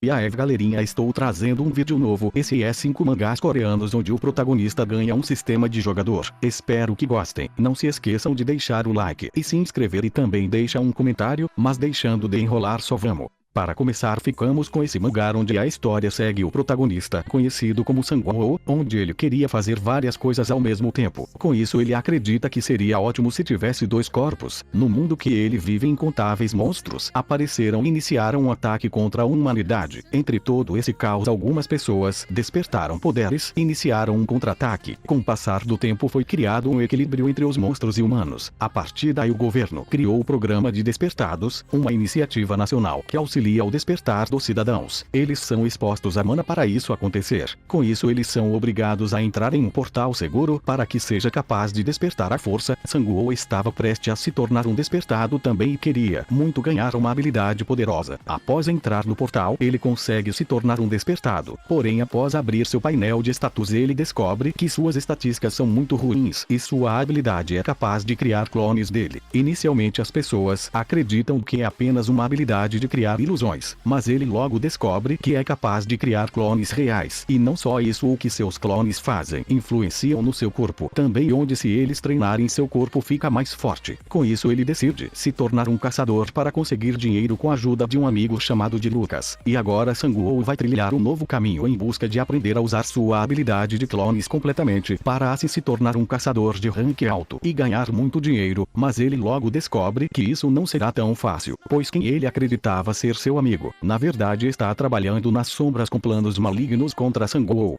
E aí galerinha, estou trazendo um vídeo novo. Esse é 5 mangás coreanos onde o protagonista ganha um sistema de jogador. Espero que gostem. Não se esqueçam de deixar o like e se inscrever e também deixa um comentário, mas deixando de enrolar só vamos. Para começar, ficamos com esse mangá onde a história segue o protagonista, conhecido como Sang-woo, onde ele queria fazer várias coisas ao mesmo tempo. Com isso ele acredita que seria ótimo se tivesse dois corpos. No mundo que ele vive, incontáveis monstros apareceram e iniciaram um ataque contra a humanidade. Entre todo esse caos, algumas pessoas despertaram poderes e iniciaram um contra-ataque. Com o passar do tempo foi criado um equilíbrio entre os monstros e humanos. A partir daí o governo criou o Programa de Despertados, uma iniciativa nacional que auxilia ao despertar dos cidadãos. Eles são expostos à mana para isso acontecer. Com isso eles são obrigados a entrar em um portal seguro para que seja capaz de despertar a força. Sang-woo estava prestes a se tornar um despertado também e queria muito ganhar uma habilidade poderosa. Após entrar no portal, ele consegue se tornar um despertado. Porém, após abrir seu painel de status, ele descobre que suas estatísticas são muito ruins e sua habilidade é capaz de criar clones dele. Inicialmente as pessoas acreditam que é apenas uma habilidade de criar ilusões, mas ele logo descobre que é capaz de criar clones reais. E não só isso, o que seus clones fazem influenciam no seu corpo também, onde se eles treinarem seu corpo fica mais forte. Com isso ele decide se tornar um caçador para conseguir dinheiro com a ajuda de um amigo chamado de Lucas. E agora Sang-woo vai trilhar um novo caminho em busca de aprender a usar sua habilidade de clones completamente para assim se tornar um caçador de rank alto e ganhar muito dinheiro, mas ele logo descobre que isso não será tão fácil, pois quem ele acreditava ser seu amigo, na verdade está trabalhando nas sombras com planos malignos contra Sang-woo.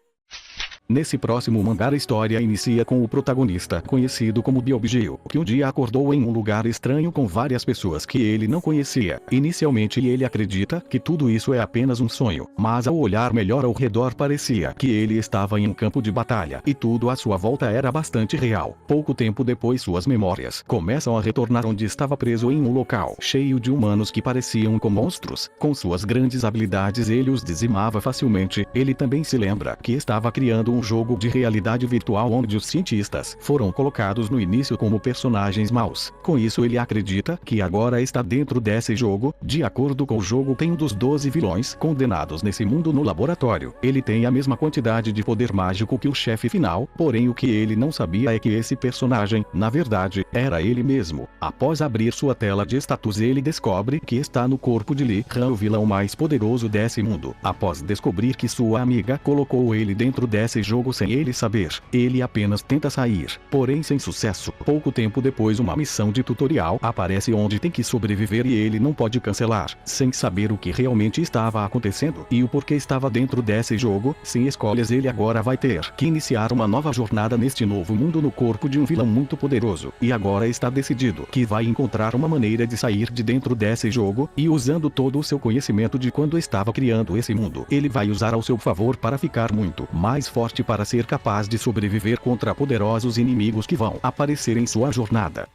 Nesse próximo mangá a história inicia com o protagonista, conhecido como Byobjeo, que um dia acordou em um lugar estranho com várias pessoas que ele não conhecia. Inicialmente ele acredita que tudo isso é apenas um sonho, mas ao olhar melhor ao redor parecia que ele estava em um campo de batalha e tudo à sua volta era bastante real. Pouco tempo depois suas memórias começam a retornar onde estava preso em um local cheio de humanos que pareciam com monstros. Com suas grandes habilidades ele os dizimava facilmente. Ele também se lembra que estava criando um jogo de realidade virtual onde os cientistas foram colocados no início como personagens maus. Com isso ele acredita que agora está dentro desse jogo. De acordo com o jogo, tem um dos 12 vilões condenados nesse mundo no laboratório. Ele tem a mesma quantidade de poder mágico que o chefe final, porém o que ele não sabia é que esse personagem, na verdade, era ele mesmo. Após abrir sua tela de status ele descobre que está no corpo de Lee Han, o vilão mais poderoso desse mundo. Após descobrir que sua amiga colocou ele dentro desse jogo sem ele saber, ele apenas tenta sair, porém sem sucesso. Pouco tempo depois uma missão de tutorial aparece onde tem que sobreviver e ele não pode cancelar, sem saber o que realmente estava acontecendo e o porquê estava dentro desse jogo. Sem escolhas ele agora vai ter que iniciar uma nova jornada neste novo mundo no corpo de um vilão muito poderoso, e agora está decidido que vai encontrar uma maneira de sair de dentro desse jogo, e usando todo o seu conhecimento de quando estava criando esse mundo, ele vai usar ao seu favor para ficar muito mais forte para ser capaz de sobreviver contra poderosos inimigos que vão aparecer em sua jornada.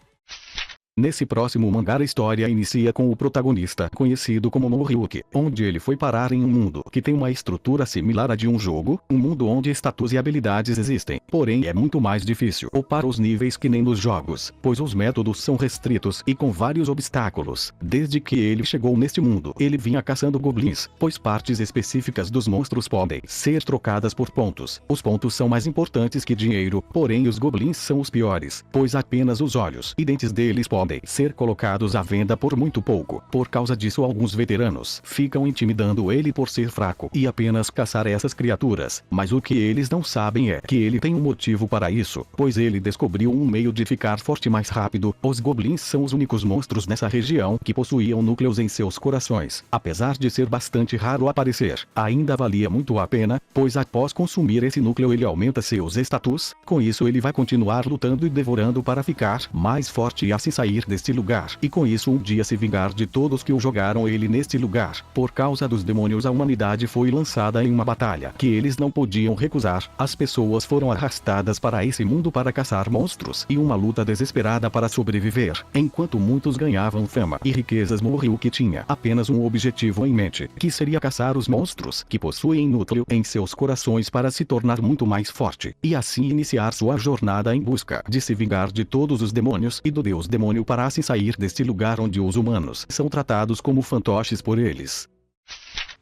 Nesse próximo mangá a história inicia com o protagonista, conhecido como Moryuki, onde ele foi parar em um mundo que tem uma estrutura similar à de um jogo, um mundo onde status e habilidades existem, porém é muito mais difícil upar os níveis que nem nos jogos, pois os métodos são restritos e com vários obstáculos. Desde que ele chegou neste mundo, ele vinha caçando goblins, pois partes específicas dos monstros podem ser trocadas por pontos. Os pontos são mais importantes que dinheiro, porém os goblins são os piores, pois apenas os olhos e dentes deles podem ser colocados à venda por muito pouco. Por causa disso alguns veteranos ficam intimidando ele por ser fraco e apenas caçar essas criaturas, mas o que eles não sabem é que ele tem um motivo para isso, pois ele descobriu um meio de ficar forte mais rápido. Os goblins são os únicos monstros nessa região que possuíam núcleos em seus corações. Apesar de ser bastante raro aparecer, ainda valia muito a pena, pois após consumir esse núcleo ele aumenta seus status. Com isso ele vai continuar lutando e devorando para ficar mais forte e assim sair deste lugar, e com isso um dia se vingar de todos que o jogaram ele neste lugar. Por causa dos demônios a humanidade foi lançada em uma batalha que eles não podiam recusar. As pessoas foram arrastadas para esse mundo para caçar monstros e uma luta desesperada para sobreviver. Enquanto muitos ganhavam fama e riquezas, Moryuki tinha apenas um objetivo em mente, que seria caçar os monstros que possuem núcleo em seus corações para se tornar muito mais forte, e assim iniciar sua jornada em busca de se vingar de todos os demônios e do deus demônio para assim sair deste lugar onde os humanos são tratados como fantoches por eles.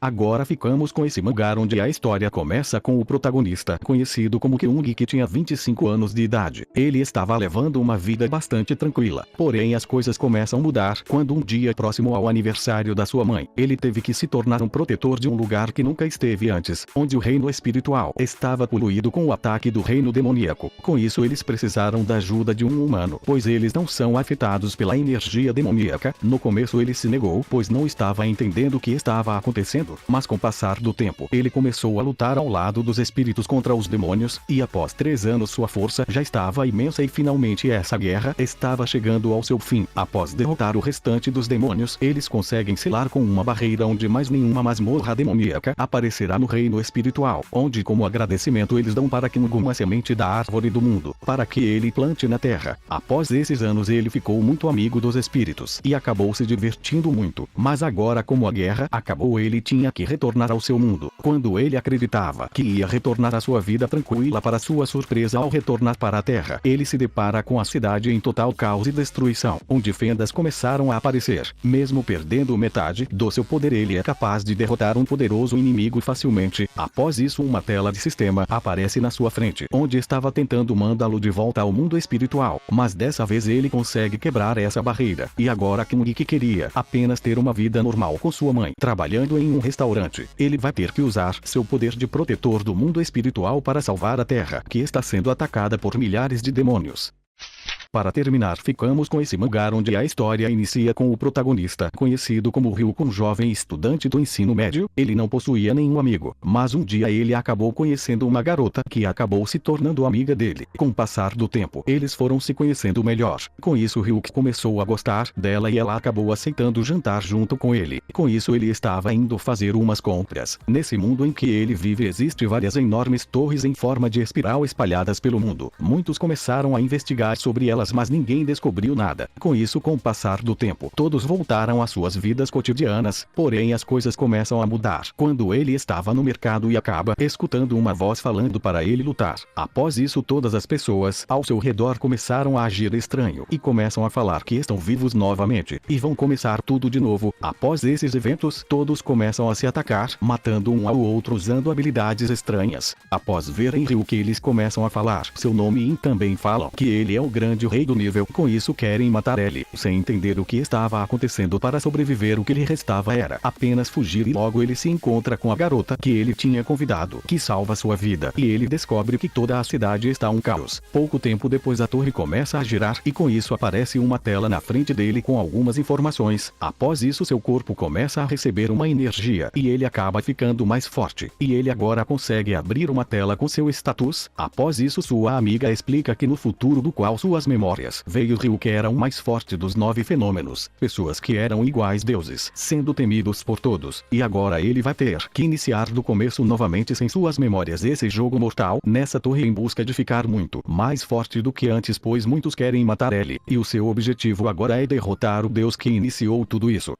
Agora ficamos com esse mangá onde a história começa com o protagonista conhecido como Kyung, que tinha 25 anos de idade. Ele estava levando uma vida bastante tranquila. Porém as coisas começam a mudar quando um dia próximo ao aniversário da sua mãe, ele teve que se tornar um protetor de um lugar que nunca esteve antes, onde o reino espiritual estava poluído com o ataque do reino demoníaco. Com isso eles precisaram da ajuda de um humano, pois eles não são afetados pela energia demoníaca. No começo ele se negou, pois não estava entendendo o que estava acontecendo, mas com o passar do tempo, ele começou a lutar ao lado dos espíritos contra os demônios, e após 3 anos sua força já estava imensa e finalmente essa guerra estava chegando ao seu fim. Após derrotar o restante dos demônios, eles conseguem selar com uma barreira onde mais nenhuma masmorra demoníaca aparecerá no reino espiritual, onde como agradecimento eles dão para Kyung uma semente da árvore do mundo, para que ele plante na terra. Após esses anos ele ficou muito amigo dos espíritos e acabou se divertindo muito, mas agora como a guerra acabou ele tinha que retornar ao seu mundo. Quando ele acreditava que ia retornar à sua vida tranquila, para sua surpresa ao retornar para a terra, ele se depara com a cidade em total caos e destruição, onde fendas começaram a aparecer. Mesmo perdendo metade do seu poder, ele é capaz de derrotar um poderoso inimigo facilmente. Após isso uma tela de sistema aparece na sua frente, onde estava tentando mandá-lo de volta ao mundo espiritual, mas dessa vez ele consegue quebrar essa barreira, e agora Kyung, que queria apenas ter uma vida normal com sua mãe, trabalhando em um restaurante, ele vai ter que usar seu poder de protetor do mundo espiritual para salvar a Terra, que está sendo atacada por milhares de demônios. Para terminar, ficamos com esse mangá onde a história inicia com o protagonista conhecido como Ryuk, um jovem estudante do ensino médio. Ele não possuía nenhum amigo, mas um dia ele acabou conhecendo uma garota que acabou se tornando amiga dele. Com o passar do tempo, eles foram se conhecendo melhor. Com isso Ryuk começou a gostar dela e ela acabou aceitando jantar junto com ele. Com isso ele estava indo fazer umas compras. Nesse mundo em que ele vive existe várias enormes torres em forma de espiral espalhadas pelo mundo. Muitos começaram a investigar sobre elas, mas ninguém descobriu nada. Com isso, com o passar do tempo, todos voltaram às suas vidas cotidianas, porém as coisas começam a mudar quando ele estava no mercado e acaba escutando uma voz falando para ele lutar. Após isso, todas as pessoas ao seu redor começaram a agir estranho e começam a falar que estão vivos novamente e vão começar tudo de novo. Após esses eventos, todos começam a se atacar, matando um ao outro usando habilidades estranhas. Após verem Ryuk, eles começam a falar seu nome e também falam que ele é o grande rei do nível. Com isso querem matar ele, sem entender o que estava acontecendo. Para sobreviver, o que lhe restava era apenas fugir, e logo ele se encontra com a garota que ele tinha convidado, que salva sua vida, e ele descobre que toda a cidade está um caos. Pouco tempo depois a torre começa a girar e com isso aparece uma tela na frente dele com algumas informações. Após isso seu corpo começa a receber uma energia e ele acaba ficando mais forte, e ele agora consegue abrir uma tela com seu status. Após isso sua amiga explica que no futuro do qual suas memórias veio Ryuk era o mais forte dos 9 fenômenos, pessoas que eram iguais deuses, sendo temidos por todos, e agora ele vai ter que iniciar do começo novamente sem suas memórias esse jogo mortal nessa torre em busca de ficar muito mais forte do que antes, pois muitos querem matar ele, e o seu objetivo agora é derrotar o deus que iniciou tudo isso.